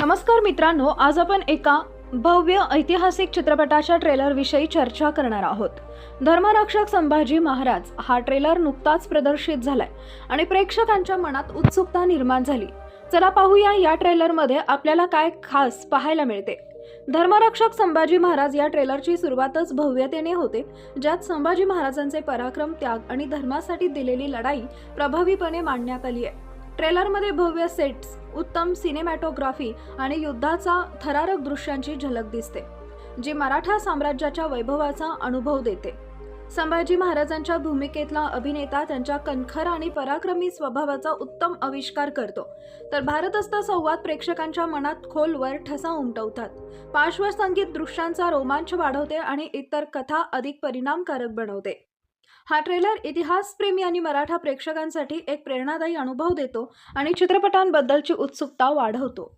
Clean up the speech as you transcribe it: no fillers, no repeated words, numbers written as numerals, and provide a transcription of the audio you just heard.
नमस्कार मित्रांनो, आज आपण एका भव्य ऐतिहासिक चित्रपटाच्या ट्रेलर विषयी चर्चा करणार आहोत। धर्मरक्षक संभाजी महाराज हा ट्रेलर नुकताच प्रदर्शित झालाय आणि प्रेक्षकांच्या मनात उत्सुकता निर्माण झाली। चला पाहूया या ट्रेलरमध्ये आपल्याला काय खास पाहायला मिळते। धर्मरक्षक संभाजी महाराज या ट्रेलरची सुरुवातच भव्यतेने होते, ज्यात संभाजी महाराजांचे पराक्रम, त्याग आणि धर्मासाठी दिलेली लढाई प्रभावीपणे मांडण्यात आली आहे। ट्रेलरमध्ये भव्य सेट्स, उत्तम सिनेमॅटोग्राफी आणि युद्धाचा थरारक दृश्यांची झलक दिसते, जी मराठा साम्राज्याच्या वैभवाचा अनुभव देते। संभाजी महाराजांच्या भूमिकेतला अभिनेता त्यांच्या कणखर आणि पराक्रमी स्वभावाचा उत्तम आविष्कार करतो, तर भारतस्थ संवाद प्रेक्षकांच्या मनात खोलवर ठसा उमटवतात। पार्श्वसंगीत दृश्यांचा रोमांच वाढवते आणि इतर कथा अधिक परिणामकारक बनवते। हा ट्रेलर इतिहासप्रेमी आणि मराठा प्रेक्षकांसाठी एक प्रेरणादायी अनुभव देतो आणि चित्रपटांबद्दलची उत्सुकता वाढवतो।